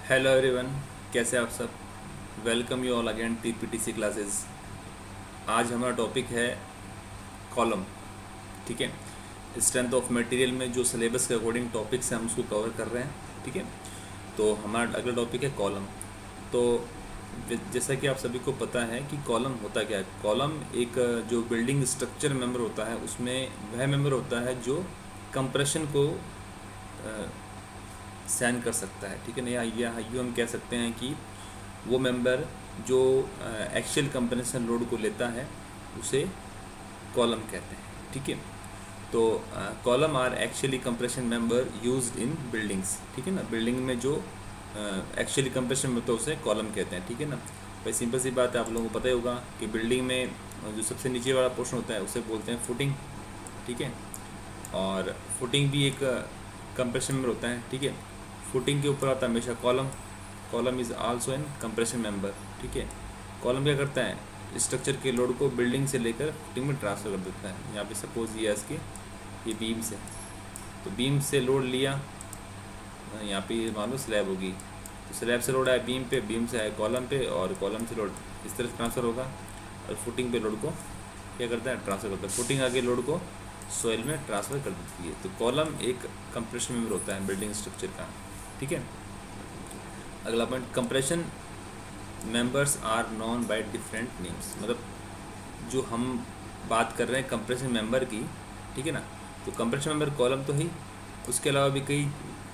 Hello everyone, कैसे आप सब। Welcome you all again T PTC classes. आज हमारा टॉपिक है कॉलम। ठीक है, स्ट्रेंथ ऑफ मटेरियल में जो सिलेबस के अकॉर्डिंग टॉपिक्स हैं हम उसको कवर कर रहे हैं। ठीक है, तो हमारा अगला टॉपिक है कॉलम। तो जैसा कि आप सभी को पता है कि कॉलम होता क्या है। कॉलम एक जो बिल्डिंग स्ट्रक्चर मेंबर होता है उसमें वह मेंबर होता है जो कंप्रेशन को सहन कर सकता है। ठीक है ना, या यूँ हम कह सकते हैं कि वो मेंबर जो एक्शियल कंप्रेशन लोड को लेता है उसे कॉलम कहते हैं। ठीक है, तो column are axially compression member used in buildings. ठीक है ना, बिल्डिंग में जो एक्शियली कंप्रेशन मेंबर उसे कॉलम कहते हैं। ठीक है ना, भाई सिंपल सी बात है, आप लोगों को पता ही होगा कि बिल्डिंग में जो सबसे नीचे वाला पोर्शन होता है उसे बोलते हैं फुटिंग। ठीक है, और फुटिंग भी एक कंप्रेशन मेंबर होता है। ठीक है, फुटिंग के ऊपर आता है हमेशा column. Column is also an compression member. ठीक है, कॉलम क्या करता है, स्ट्रक्चर के लोड को बिल्डिंग से लेकर फुटिंग में ट्रांसफ़र कर देता है। यहाँ पे सपोज ये इसके ये बीम से, तो बीम से लोड लिया, यहाँ पे मान लो स्लैब होगी, तो स्लैब से लोड आया बीम पे, बीम से आया कॉलम पे, और कॉलम से लोड इस तरह से ट्रांसफ़र होगा, और फुटिंग पे लोड को क्या करता है, ट्रांसफ़र करता है। फुटिंग आगे लोड को सॉइल में ट्रांसफ़र कर देती है। तो कॉलम एक कंप्रेशन मेंबर होता है बिल्डिंग स्ट्रक्चर का। ठीक है, अगला point, compression members are known by different names. मतलब जो हम बात कर रहे हैं कंप्रेशन मेंबर की, ठीक है ना, तो कंप्रेशन मेंबर कॉलम तो ही, उसके अलावा भी कई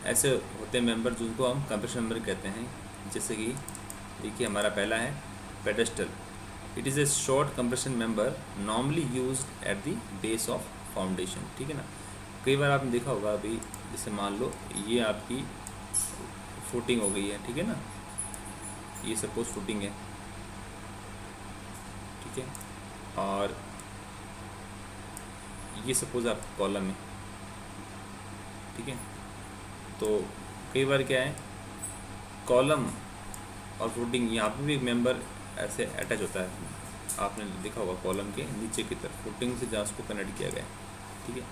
ऐसे होते हैं मेंबर जिनको हम कंप्रेशन मेंबर कहते हैं। जैसे कि देखिए हमारा पहला है pedestal. It is a short compression member normally used at the base of foundation. ठीक है ना, कई बार आपने देखा होगा, अभी जैसे मान लो ये आपकी फुटिंग हो गई है। ठीक है ना, ये सपोज फुटिंग है। ठीक है, और ये सपोज आप कॉलम है। ठीक है, तो कई बार क्या है, कॉलम और फुटिंग यहाँ पे भी एक मेंबर ऐसे अटैच होता है। आपने देखा होगा कॉलम के नीचे की तरफ फुटिंग से जहाँ उसको कनेक्ट किया गया है। ठीक है,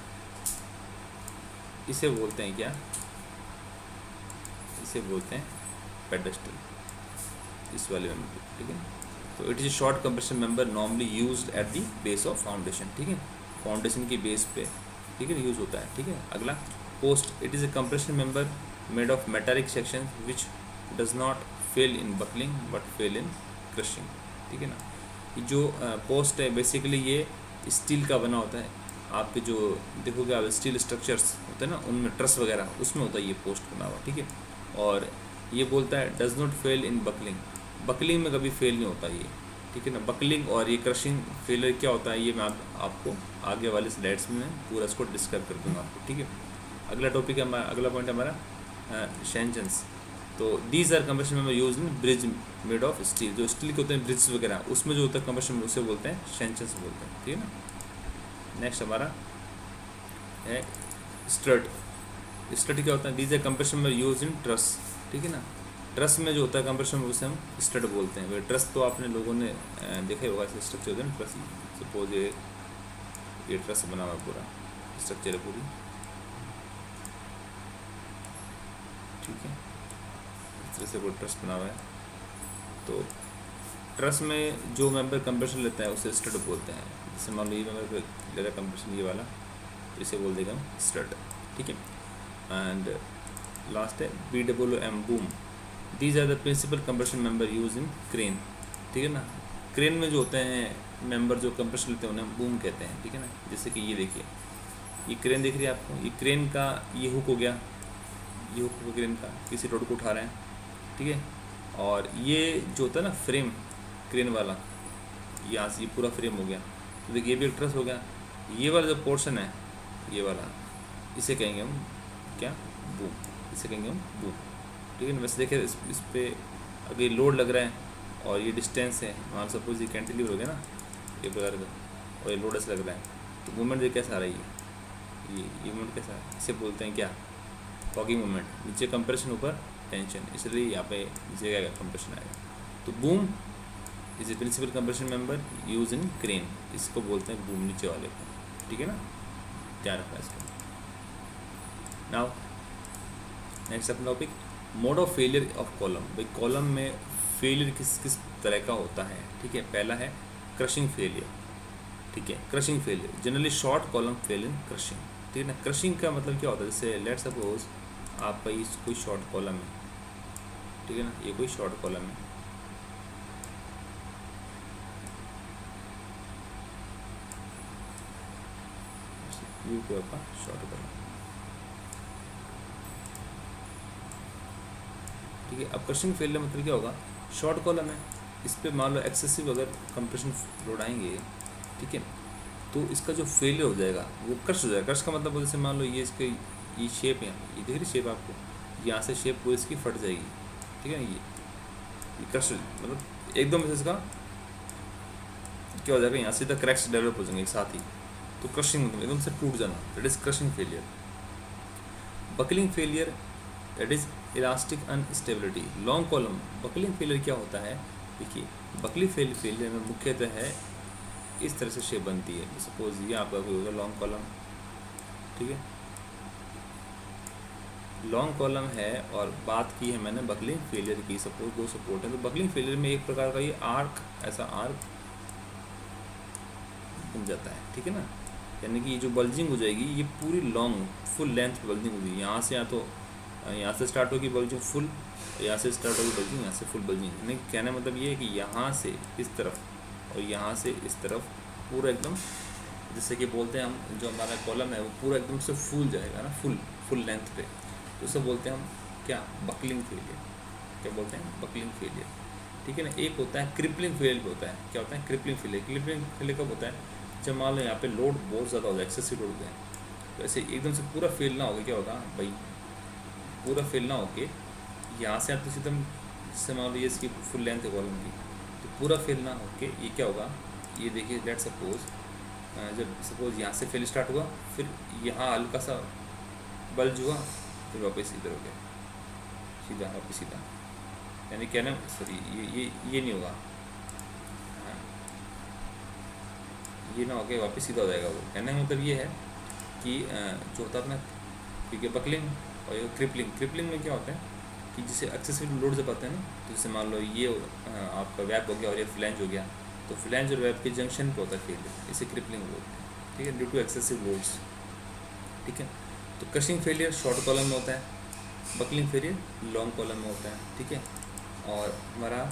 इसे बोलते हैं क्या, इसे बोलते हैं पेडेस्टल, इस वाले मेंबर को। ठीक है, तो it is short compression member normally used at the base of foundation. ठीक है, फाउंडेशन की बेस पे, ठीक है, यूज़ होता है। ठीक है, अगला post. It is a compression member made of metallic section which does not fail in buckling but fail in crushing. ठीक है ना, ये जो पोस्ट है बेसिकली ये स्टील का बना होता है। आपके जो देखोगे आप स्टील स्ट्रक्चर्स होते हैं ना, उनमें ट्रस वगैरह उसमें होता है ये पोस्ट बना हुआ। ठीक है, और ये बोलता है does not fail in buckling, buckling में कभी फेल नहीं होता ये। ठीक है ना, बकलिंग और ये क्रशिंग फेलियर क्या होता है, ये मैं आपको आगे वाले स्लाइड्स में पूरा इसको डिस्क्राइब कर दूंगा आपको। ठीक है, अगला टॉपिक है हमारा, अगला पॉइंट है हमारा शेंजन्स। तो these are compression member use in bridge made of steel. जो स्टील के होते हैं ब्रिज वगैरह, उसमें जो होता है कंप्रेशन मेंबर उसे बोलते हैं शेंजन्स बोलते हैं। ठीक है ना, नेक्स्ट हमारा है स्ट्रट। स्ट्रट क्या होता है, these are compression member use in truss. ठीक है ना, ट्रस में जो होता है कंप्रेशन उसे हम स्टड बोलते हैं। ट्रस तो आपने लोगों ने देखा ही होगा, ऐसे स्ट्रक्चर होता है ना ट्रस। सपोज ये ट्रस बना हुआ पूरा स्ट्रक्चर है पूरी। ठीक है, इस तरह से वो ट्रस बना हुआ है। तो ट्रस में जो मेंबर कंप्रेशन लेता है उसे स्टड बोलते हैं। जैसे मान लो ये मेंबर ले रहा है कंप्रेशन, ये वाला, तो इसे बोल देगा हम स्टड। ठीक है, एंड लास्ट है BWM boom. These are the principal compression member use in crane. ठीक है ना, क्रेन में जो होते हैं मेंबर जो कंप्रेशन लेते हैं उन्हें हम बूम कहते हैं। ठीक है ना, जैसे कि ये देखिए, ये क्रेन दिख रही है आपको, ये क्रेन का ये हुक हो गया, ये हुक हो क्रेन का, किसी रोड को उठा रहे हैं। ठीक है, और ये जो होता है ना फ्रेम क्रेन वाला, यहाँ से ये पूरा फ्रेम हो गया, तो देखिए ये भी एक ट्रस हो गया। ये वाला जो पोर्शन है, ये वाला, इसे कहेंगे हम क्या, बूम, इसे कहेंगे हम बूम। ठीक है ना, वैसे देखिए इस पर अगर लोड लग रहा है और ये डिस्टेंस है, मान सपोज ये कैंटिलीवर हो गया ना ये प्रकार का, और ये लोड ऐसे लग रहा है, तो मूवमेंट ये कैसा आ रही है, ये मूवमेंट कैसा है, इसे बोलते हैं क्या, फॉगिंग मूवमेंट। नीचे कंप्रेशन ऊपर टेंशन, इसलिए यहाँ पे नीचे क्या कंप्रेशन आएगा। तो boom is a principal compression member use in crane, इसको बोलते हैं बूम नीचे वाले को। ठीक है ना, ध्यान रखना इसका। नाउ नेक्स्ट अपना topic mode of failure of column, भाई कॉलम में फेलियर किस किस तरह का होता है, ठीक है। पहला है क्रशिंग फेलियर, ठीक है। Crushing failure generally short column fail in crushing, ठीक है ना। क्रशिंग का मतलब क्या होता है, जैसे लेट सपोज आपका इस कोई शॉर्ट कॉलम है, ठीक है ना, ये कोई शॉर्ट कॉलम है, ये कोई आपका शॉर्ट कॉलम, ठीक है। अब क्रशिंग फेलियर मतलब क्या होगा, शॉर्ट कॉलम है, इस पर मान लो एक्सेसिव अगर कंप्रेशन लोड आएंगे, ठीक है, तो इसका जो फेलियर हो जाएगा वो क्रश हो जाएगा। क्रश का मतलब जैसे मान लो ये इसके ये शेप है, ये दिख रही शेप आपको, यहाँ से शेप पूरी इसकी फट जाएगी, ठीक है ना। ये क्रश मतलब एकदम से इसका क्या हो जाएगा, यहाँ से सीधा क्रैक्स डेवलप हो जाएंगे एक साथ ही, तो क्रशिंग मतलब एकदम से टूट जाना, that is crushing failure. Buckling failure that is elastic unstability. Long column buckling failure क्या होता है, देखिए बकलिंग फेलियर में मुख्यतः है इस तरह से शेप बनती है। सपोज ये आपका कोई होगा लॉन्ग कॉलम, ठीक है, लॉन्ग कॉलम है, और बात की है मैंने बकलिंग फेलियर की। सपोज दो सपोर्ट है, तो बकलिंग फेलियर में एक प्रकार का ये आर्क, ऐसा आर्क बन जाता है, ठीक है ना। यानी कि ये जो बल्जिंग हो जाएगी ये पूरी लॉन्ग फुल लेंथ पे बल्जिंग होगी, यहाँ से या तो यहाँ से स्टार्ट होगी बल्जिंग फुल, यहाँ से स्टार्ट होगी बल्जिंग, यहाँ से फुल बल्जिंग। यानी कहने मतलब ये है कि यहाँ से इस तरफ और यहाँ से इस तरफ पूरा एकदम, जैसे कि बोलते हैं हम, जो हमारा कॉलम है वो पूरा एकदम से फूल जाएगा ना, फुल लेंथ पे, तो उसे बोलते हैं हम क्या, बकलिंग फेलियर। क्या बोलते हैं, बकलिंग फेलियर, ठीक है ना। एक होता है क्रिपलिंग फेलियर भी होता है। क्या होता है क्रिपलिंग फेलियर, क्रिपलिंग फेलियर कब होता है, जब मान लो यहाँ पे लोड बहुत ज़्यादा हो जाए, एक्सेसिव लोड हो जाए, तो ऐसे एकदम से पूरा फेल ना होगा, क्या होगा भाई, पूरा फेल ना होके यहाँ से आप तो सीधम, जिससे मान लो ये इसकी फुल लेंथ है कॉलम की, तो पूरा फेल ना होके ये क्या होगा, ये देखिए लेट सपोज जब सपोज यहाँ से फेल स्टार्ट हुआ, फिर यहाँ हल्का सा बल्ज हुआ, फिर वापस इधर हो गया, सीधा वापस सीधा, यानी क्या ना, सॉरी ये नहीं होगा, ये ना होके वापस सीधा हो जाएगा। वो कहने का मतलब ये है कि जो होता है अपना, ठीक है, बकलिंग और ये क्रिपलिंग में क्या होता है कि जिसे एक्सेसिव लोड जब आते हैं ना, तो जैसे मान लो ये आपका वेब हो गया और ये फ्लैंज हो गया, तो फ्लैंज और वेब के जंक्शन पे होता है फेलियर, इसे क्रिपलिंग बोलते हैं, ठीक है, ड्यू टू एक्सेसिव लोड्स, ठीक है। तो क्रशिंग फेलियर शॉर्ट कॉलम में होता है, बकलिंग फेलियर लॉन्ग कॉलम में होता है, ठीक है। और हमारा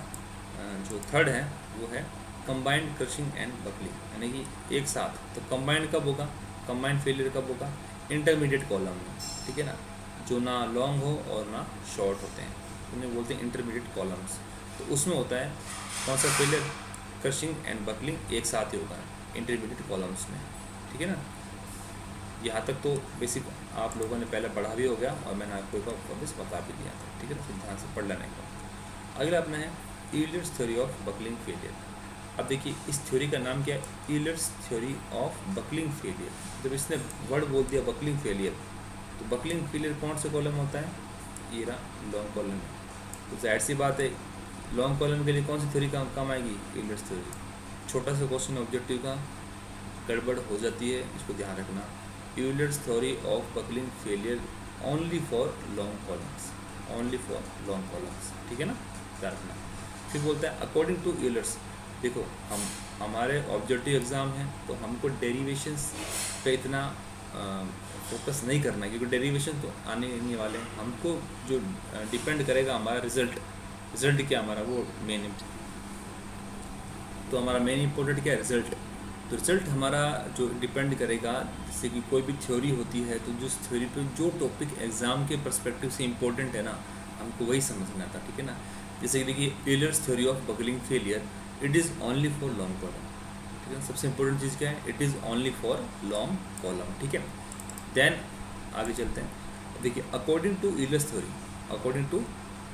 जो थर्ड है वो है कंबाइंड क्रशिंग एंड बकलिंग, यानी कि एक साथ। तो कंबाइंड कब होगा, कंबाइंड फेलियर कब होगा, इंटरमीडिएट कॉलम में, ठीक है ना, जो ना लॉन्ग हो और ना शॉर्ट होते हैं, उन्हें बोलते हैं इंटरमीडिएट कॉलम्स। तो उसमें होता है कौन सा फेलियर, क्रशिंग एंड बकलिंग एक साथ ही होगा इंटरमीडिएट कॉलम्स में, ठीक है ना। यहाँ तक तो बेसिक आप लोगों ने पहले पढ़ा भी हो गया, और मैंने आपको एक वापस बता भी दिया था, ठीक है ना, फिर ध्यान से पढ़ लेने का। अगला अपना है ईलर्स थ्योरी ऑफ बकलिंग फेलियर। अब देखिए इस थ्योरी का नाम क्या है, ईलर्स थ्योरी ऑफ बकलिंग फेलियर। जब इसने वर्ड बोल दिया बकलिंग फेलियर, तो बकलिंग फेलियर कौन से कॉलम होता है, ये रहा लॉन्ग कॉलम। तो जाहिर सी बात है लॉन्ग कॉलम के लिए कौन सी थ्योरी काम आएगी, ईलर्स थ्योरी। छोटा सा क्वेश्चन ऑब्जेक्टिव का गड़बड़ हो जाती है, इसको ध्यान रखना। Euler's theory of buckling failure only for long columns, only for long columns, ठीक है ना, ध्यान रखना। फिर बोलता है अकॉर्डिंग टू ईलर्स। देखो हमारे ऑब्जेक्टिव एग्ज़ाम है, तो हमको डेरिवेशंस पे इतना फोकस नहीं करना है, क्योंकि डेरिवेशन तो आने नहीं वाले हैं। हमको जो डिपेंड करेगा हमारा रिज़ल्ट क्या हमारा, वो मेन, तो हमारा मेन इम्पोर्टेंट क्या है, रिज़ल्ट। तो रिज़ल्ट हमारा जो डिपेंड करेगा, जैसे कि कोई भी थ्योरी होती है, तो जिस थ्योरी पे जो टॉपिक एग्ज़ाम के पर्सपेक्टिव से इम्पोर्टेंट है ना, हमको वही समझना था, ठीक है ना। जैसे कि देखिए Euler's theory of buckling failure, it is only for long column, ठीक है। सबसे इंपॉर्टेंट चीज़ क्या है, it is only for long column, ठीक है। देन आगे चलते हैं। देखिए according to Euler's theory, according to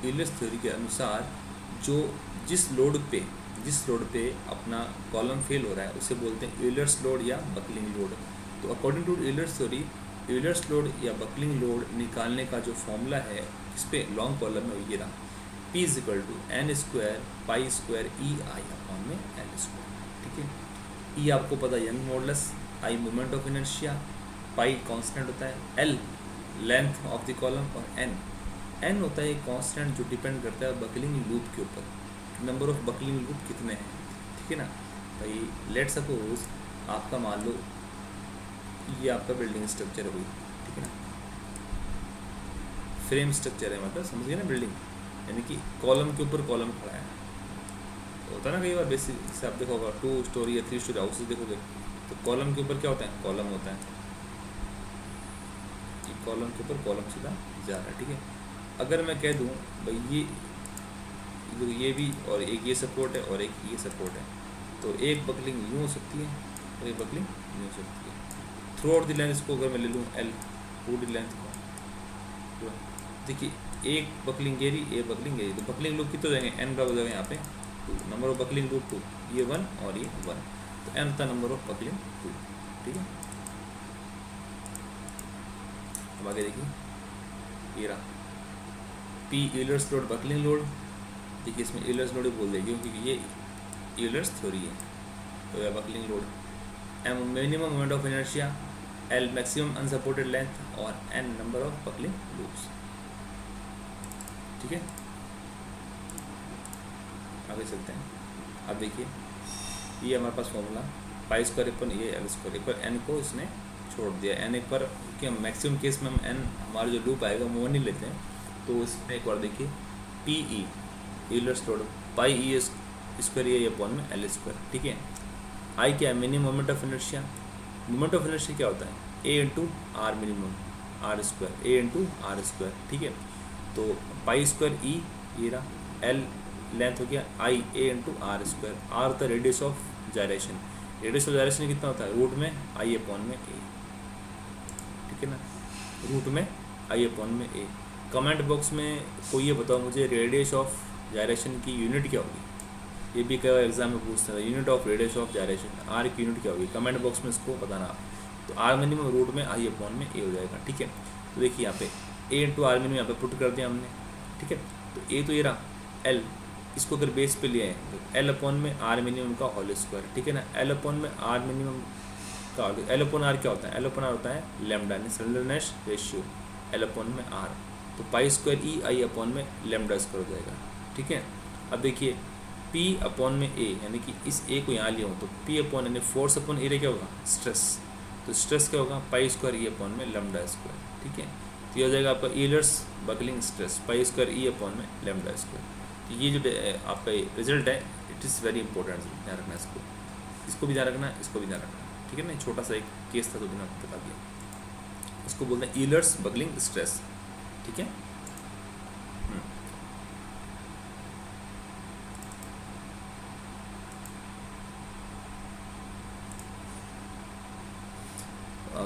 Euler's theory के अनुसार, जो जिस लोड पे अपना कॉलम फेल हो रहा है उसे बोलते हैं ईलर्स लोड या बकलिंग लोड। तो according to Euler's theory, ईलर्स load या बकलिंग लोड निकालने का जो फॉर्मूला है इस पे लॉन्ग कॉलम में ये रहा, P = n² π² EI/L², ठीक है। E आपको पता है young modulus, I moment of inertia, pi constant होता है, L length of the column और N एन होता है एक कांस्टेंट जो डिपेंड करता है बकलिंग लूप के ऊपर, नंबर ऑफ बकलिंग लूप कितने हैं, ठीक है ना। भाई लेट सपोज आपका मान लो ये आपका बिल्डिंग स्ट्रक्चर है, ठीक है ना, फ्रेम स्ट्रक्चर है, मतलब समझ गए ना, बिल्डिंग यानी कि कॉलम के ऊपर कॉलम खड़ा है। होता है ना कई बार बेसिक से आप देखोगे 2 स्टोरी या 3 स्टोरी हाउसेज देखोगे तो कॉलम के ऊपर क्या होता है, कॉलम होता है, कि कॉलम के ऊपर कॉलम सीधा जा रहा है, ठीक है। अगर मैं कह दूँ भाई ये भी और एक ये सपोर्ट है और एक ये सपोर्ट है, तो एक बकलिंग यूँ हो सकती है और एक बकलिंग यूँ हो सकती है। थ्रू आउट द लेंथ इसको अगर मैं ले लूँ एल, पूरी लेंथ को, देखिए एक बकलिंग गेरी, एक बकलिंग गेरी, तो बकलिंग लूप कितने हो जाएंगे, एन का हो जाएगा यहाँ पे 2, नंबर ऑफ बकलिंग लूप 2, ये 1 और ये 1, तो एन होता है नंबर ऑफ बकलिंग 2, ठीक है। अब आगे देखिए ये रहा P Euler's load buckling load, देखिए इसमें यूलर्स लोड ही बोल देगी क्योंकि ये यूलर्स थ्योरी है, तो यह buckling load. M minimum moment of inertia, L maximum unsupported length और N number of buckling loops, ठीक है। आगे चलते हैं। अब देखिए ये हमारे पास फॉर्मूला पाई स्क्वायर अपन ये एल स्क्वायर पर एन को इसने छोड़ दिया, एन एक पर कि मैक्सिमम केस में हम एन हमारा जो लूप आएगा वो नहीं लेते हैं, तो इसमें एक बार देखिए P E Euler's load pi E square ये अपॉन में एल स्क्वायर, ठीक है। आई क्या है, minimum moment of inertia, moment of inertia क्या होता है, A into R minimum R square, A into R square, ठीक है। तो पाई स्क्वायर ई ये रहा, एल लेंथ हो गया, आई ए इंटू आर स्क्वायर, आर होता है radius of gyration, radius of gyration कितना होता है, रूट में आई अपॉन में ए, ठीक है ना, रूट में आई अपॉन में ए। कमेंट बॉक्स में कोई ये बताओ मुझे रेडियस ऑफ जायरेशन की यूनिट क्या होगी, ये भी कई एग्जाम में पूछते हैं, unit of radius of gyration R की यूनिट क्या होगी, कमेंट बॉक्स में इसको बताना आप। तो आर मिनिमम रूट में आई अपॉन में ए हो जाएगा, ठीक है। तो देखिए यहाँ पे ए इंटू आर मिनिमम यहाँ पे पुट कर दिया हमने, ठीक है। तो ए तो ये रहा, एल इसको अगर बेस पे लिया है तो एल अपॉन में आर मिनिमम का होल स्क्वायर, ठीक है ना। एल अपॉन में आर मिनिमम का एल अपॉन आर क्या होता है, एल अपॉन आर होता है lambda slenderness ratio, L upon में आर, तो पाई स्क्वायर ई आई अपॉन में लेमडा स्क्वायर हो जाएगा, ठीक है। अब देखिए पी अपॉन में ए यानी कि इस ए को यहाँ लिया हूँ तो पी अपॉन यानी फोर्स अपॉन एरिया क्या होगा, स्ट्रेस, तो स्ट्रेस क्या होगा, पाई स्क्वायर ई अपॉन में लेमडा स्क्वायर, ठीक है। तो ये हो जाएगा आपका Euler's buckling stress pi square ई अपॉन में लेमडा स्क्वायर। तो ये जो आपका रिजल्ट है इट इज़ वेरी इंपॉर्टेंट, ध्यान रखना इसको भी ध्यान रखना, इसको भी ध्यान रखना, ठीक है ना। छोटा सा एक केस था तो मैंने आपको बता दिया, इसको बोलते हैं यूलर्स बकलिंग स्ट्रेस, ठीक है।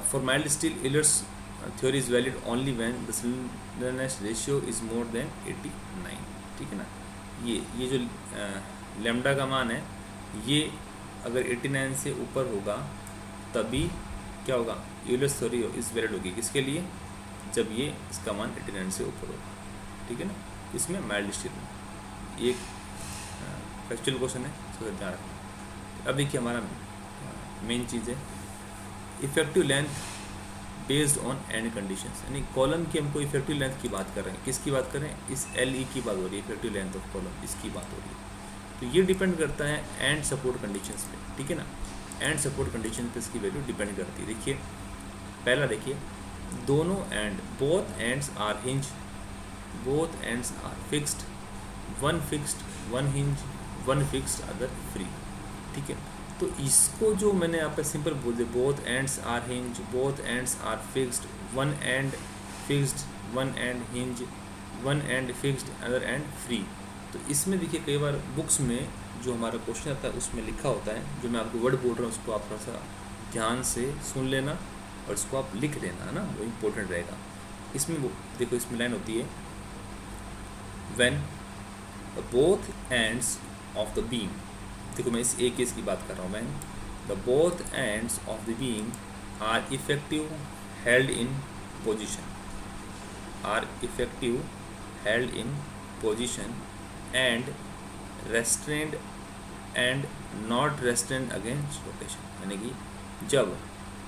For mild steel, Euler's theory is valid only when the slenderness ratio is more than 89, ठीक है ना। ये जो लैम्डा का मान है ये अगर 89 से ऊपर होगा तभी क्या होगा, यूलर्स थ्योरी इस वैलिड होगी, किसके लिए, जब ये इसका मान 89 से ऊपर होगा, ठीक है ना। इसमें माइल्ड स्टील में एक फैक्चुअल क्वेश्चन है, इसको ध्यान रखना। अब देखिए हमारा मेन चीज़ है effective length based on and conditions, यानी कॉलम की हमको इफेक्टिव लेंथ की बात कर रहे हैं, किसकी बात कर रहे हैं, इस एल ई की बात हो रही है, इफेक्टिव लेंथ ऑफ कॉलम इसकी बात हो रही है। तो ये डिपेंड करता है एंड सपोर्ट कंडीशंस पे, ठीक है ना। एंड सपोर्ट कंडीशन पे इसकी वैल्यू डिपेंड करती है। देखिए पहला देखिए दोनों end, both ends are hinge, both ends are fixed, one fixed one hinge, one fixed other free, ठीक है। तो इसको जो मैंने यहाँ पे सिंपल बोल दिया, both ends are hinge, both ends are fixed, one end fixed, one end hinge, one end fixed other end free. तो इसमें देखिए कई बार बुक्स में जो हमारा क्वेश्चन आता है उसमें लिखा होता है, जो मैं आपको वर्ड बोल रहा हूँ उसको आप थोड़ा सा ध्यान से सुन लेना और इसको आप लिख लेना, है ना, वो इम्पोर्टेंट रहेगा। इसमें वो देखो इसमें लाइन होती है when both ends of the beam, देखो मैं इस ए केस की बात कर रहा हूँ, when the both ends of the beam are effective held in position, are effective held in position and restrained and not restrained against rotation, यानी कि जब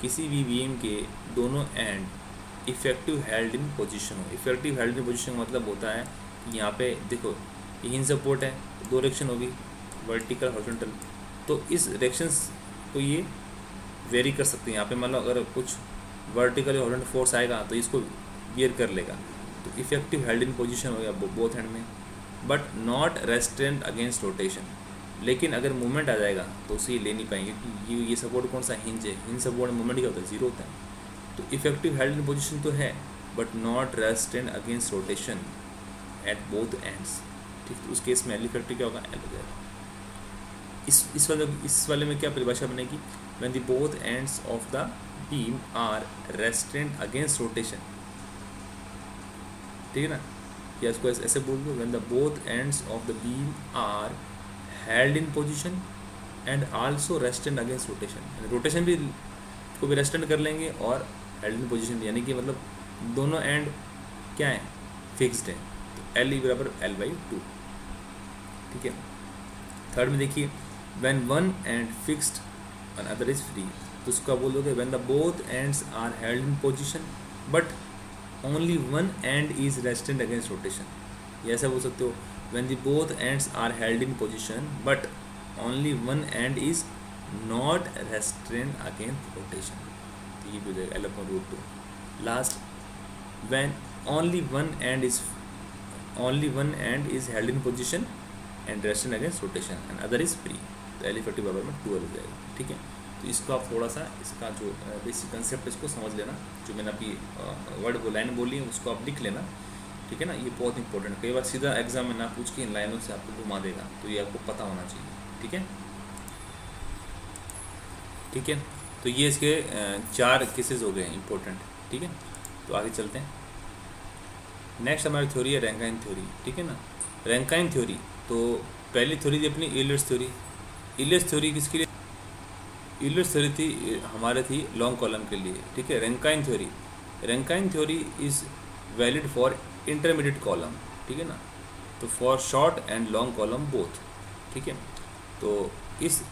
किसी भी बीम के दोनों end effective held in position हो। इफेक्टिव हेल्ड इन पोजीशन का मतलब होता है कि यहाँ पे देखो ये हिंज सपोर्ट है, दो डायरेक्शन होगी, वर्टिकल हॉरिजॉन्टल, तो इस डायरेक्शंस को ये वेरी कर सकते हैं। यहाँ पे मान लो अगर कुछ वर्टिकल हॉरिजॉन्टल फोर्स आएगा तो इसको वेयर कर लेगा, तो इफेक्टिव हेल्ड इन पोजीशन हो गया बोथ हैंड में, but not restraint against rotation. लेकिन अगर मूवमेंट आ जाएगा तो उसे ये ले नहीं पाएंगे क्योंकि ये सपोर्ट कौन सा हिंज है, हिंज सपोर्ट में मूवमेंट क्या होता है, जीरो होता है। तो इफेक्टिव हेल्ड इन पोजीशन तो है but not restraint against rotation at both ends, ठीक। तो उस केस में एल इफेक्टिव क्या होगा, एल हो जाएगा। इस वाले में क्या परिभाषा बनेगी, when the both ends of the beam are restraint against rotation, ठीक है ना, या इसको ऐसे बोल दो, when the both ends of the beam are held in position and also restraint against rotation. Rotation भी को भी रेस्ट्रेंट कर लेंगे और हेल्ड इन पोजीशन, यानी कि मतलब दोनों एंड क्या है, फिक्स्ड है। तो एल ई बराबर एल बाई टू, ठीक है। थर्ड में देखिए, when one end fixed and other is free, तो उसका बोलोगे when the both ends are held in position but only one end is restraint against rotation. ये ऐसा बोल सकते हो, when the both ends are held in position but only one end is not restraint against rotation, तो ये भी हो जाएगा L upon root two. Last, when only one end is held in position and resistant against rotation and other is free, तो L effective बराबर में 12 हो जाएगा, ठीक है। तो इसको आप थोड़ा सा इसका जो बेसिक कंसेप्ट इसको समझ लेना, जो मैंने अभी वर्ड वो लाइन बोली है उसको आप लिख लेना, ठीक है ना। ये बहुत इंपॉर्टेंट है, कई बार सीधा एग्जाम में ना पूछ के इन लाइनों से आपको घुमा देगा, तो ये आपको पता होना चाहिए, ठीक है, ठीक है। तो ये इसके 4 केसेस हो गए इंपॉर्टेंट, ठीक है। तो आगे चलते हैं। नेक्स्ट हमारी थ्योरी है रैंकाइन थ्योरी, ठीक है ना। रैंकाइन थ्योरी, तो पहली थ्योरी थी अपनी यूलर्स थ्योरी। यूलर्स थ्योरी किसके लिए, यूलर्स थ्योरी थी हमारे थी लॉन्ग कॉलम के लिए, ठीक है। Rankine theory is valid for intermediate column, ठीक है ना, तो for short and long column both, ठीक है। तो इस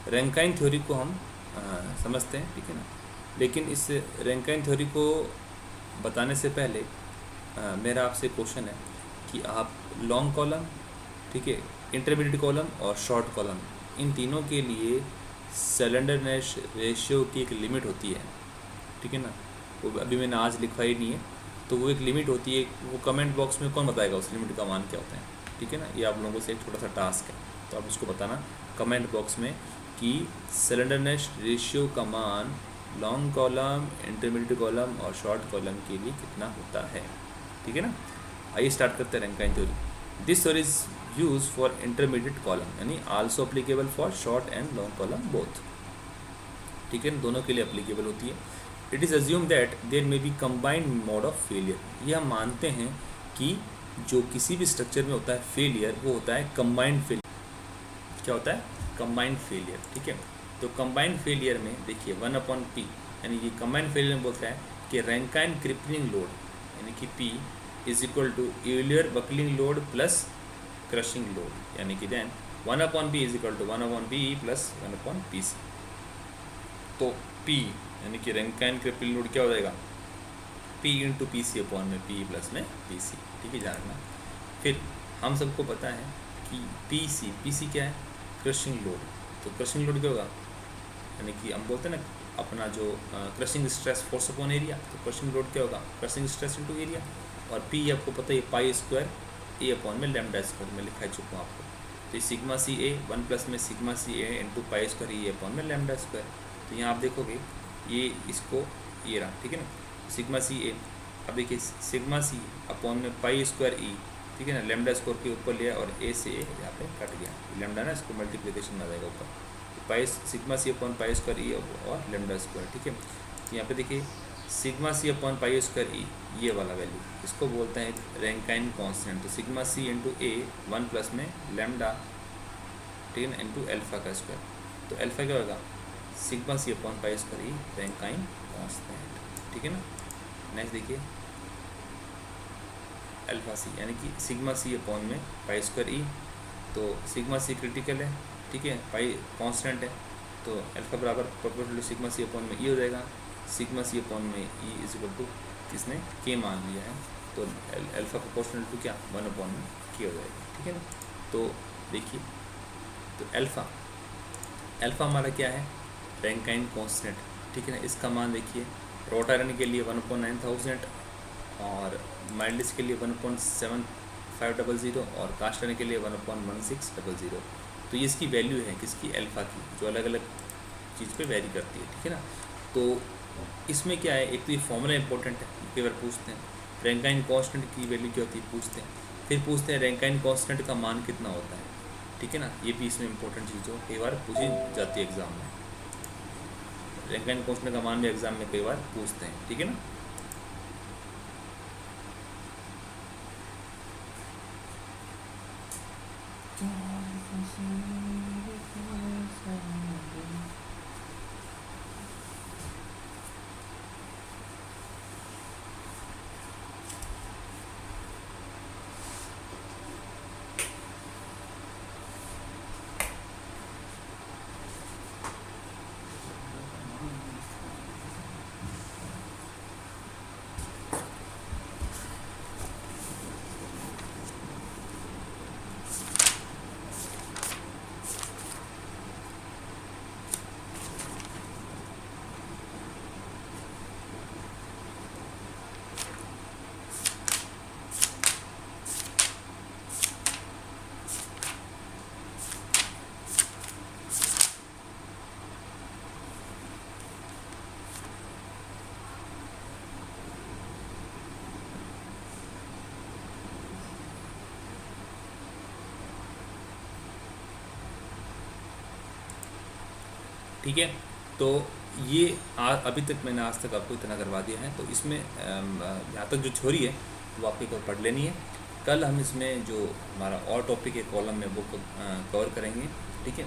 रैंकाइन थ्योरी को हम समझते हैं, ठीक है ना। लेकिन इस रैंकाइन थ्योरी को बताने से पहले मेरा आपसे क्वेश्चन है कि आप लॉन्ग कॉलम, ठीक है, इंटरमीडिएट कॉलम और शॉर्ट कॉलम, इन तीनों के लिए स्लेंडरनेस रेशियो की एक लिमिट होती है, ठीक है ना। वो अभी मैंने आज लिखवाई नहीं है, तो वो एक लिमिट होती है, वो कमेंट बॉक्स में कौन बताएगा उस लिमिट का मान क्या होता है, ठीक है ना। ये आप लोगों से एक छोटा सा टास्क है, तो आप उसको बताना कमेंट बॉक्स में कि स्लेंडरनेस रेशियो का मान लॉन्ग कॉलम, इंटरमीडिएट कॉलम और शॉर्ट कॉलम के लिए कितना होता है, ठीक है ना। आइए स्टार्ट करते हैं Rankine theory. This theory is use for intermediate column, यानी also applicable for short and long column both, ठीक है, दोनों के लिए अप्लीकेबल होती है। It is assume that there may be combined mode of failure, ये हम मानते हैं कि जो किसी भी स्ट्रक्चर में होता है फेलियर, वो होता है कंबाइंड फेलियर। क्या होता है, कंबाइंड फेलियर, ठीक है। तो कंबाइंड फेलियर में देखिए 1/P, यानी ये कंबाइंड फेलियर में बोलता है कि रैंकाइन क्रिपलिंग लोड, यानी कि P is equal to Euler buckling load plus crushing load, यानी कि then 1/P is equal to 1/P plus 1/PC। तो P यानी कि रैंकाइन क्रिपलिंग लोड क्या हो जाएगा, P इंटू PC अपॉन में P प्लस में PC, ठीक है, जानना। फिर हम सबको पता है कि PC क्या है, क्रशिंग लोड। तो क्रशिंग लोड क्या होगा, यानी कि हम बोलते हैं ना अपना जो crushing stress force upon area, तो क्रशिंग लोड क्या होगा, क्रशिंग स्ट्रेस इंटू एरिया। और P आपको पता है पाई स्क्वायर A अपॉन में लैम्डा स्क्वायर में लिखा चुका हूँ आपको। तो सिग्मा CA 1 प्लस में sigma CA into pi square E upon में लैम्डा स्क्वायर। तो यहाँ आप देखोगे ये इसको ये रहा, ठीक है ना, सिग्मा CA। अब देखिए सिग्मा C अपॉन में पाई स्क्वायर E, ठीक है ना, लैम्डा स्क्वायर के ऊपर लिया और A से यहाँ पे कट गया, लैम्डा ना इसको मल्टीप्लिकेशन में आ जाएगा ऊपर, तो pi sigma C upon pi square E और लैम्डा स्क्वायर, ठीक है। तो यहाँ पे देखिए sigma C upon pi square E, ये वाला वैल्यू, इसको बोलते हैं रैंकाइन कांस्टेंट। तो sigma C into A 1 plus में लैम्डा, ठीक है ना, इंटू एल्फा का स्क्वायर। तो एल्फा क्या होगा, sigma C upon pi square E Rankine constant, ठीक है ना। नेक्स्ट देखिए अल्फा C, यानी कि सिग्मा C अपॉन में पाई स्क्वायर E, तो सिग्मा C क्रिटिकल है, ठीक है, पाई कांस्टेंट है, तो अल्फा बराबर proportional to sigma C upon में E हो जाएगा। सिग्मा C अपॉन में E इज इक्वल टू इसने के मान लिया है, तो अल्फ़ा प्रोपोर्शनल टू क्या 1/के हो जाएगा, ठीक है ना। तो देखिए, तो अल्फ़ा हमारा क्या है, रैंकाइन कांस्टेंट, ठीक है ना। इसका मान देखिए, रॉट आयरन के लिए 1/9000 और माइल्डिस के लिए 1.7500 और कास्ट आयरन के लिए 1.1600। तो ये इसकी वैल्यू है किसकी, अल्फ़ा की, जो अलग अलग चीज़ पे वेरी करती है, ठीक है ना। तो इसमें क्या है, एक तो ये फॉर्मूला इंपॉर्टेंट है, कई बार पूछते हैं। रैंकाइन कांस्टेंट की वैल्यू क्या होती है पूछते हैं, फिर पूछते हैं रैंकाइन कांस्टेंट का मान कितना होता है, ठीक है ना। ये भी इसमें इंपॉर्टेंट चीज़ हो, कई बार पूछी जाती है एग्जाम में। रैंकाइन कांस्टेंट का मान भी एग्जाम में कई बार पूछते हैं, ठीक है ना। ठीक है, तो ये अभी तक मैंने आज तक आपको इतना करवा दिया है। तो इसमें यहाँ तक जो थ्योरी है वो आपको एक पढ़ लेनी है। कल हम इसमें जो हमारा और टॉपिक है कॉलम में वो कवर करेंगे, ठीक है।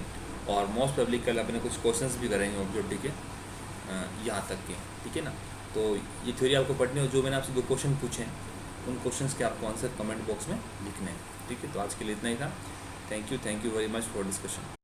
और मोस्ट पब्लिक कल अपने कुछ क्वेश्चंस भी करेंगे ऑब्जेक्टिव के यहाँ तक के, ठीक है ना। तो ये थ्योरी आपको पढ़नी है। जो मैंने आपसे 2 क्वेश्चन पूछे हैं उन क्वेश्चंस के आपको आंसर कमेंट बॉक्स में लिखने हैं, ठीक है। तो आज के लिए इतना ही था। Thank you very much for discussion.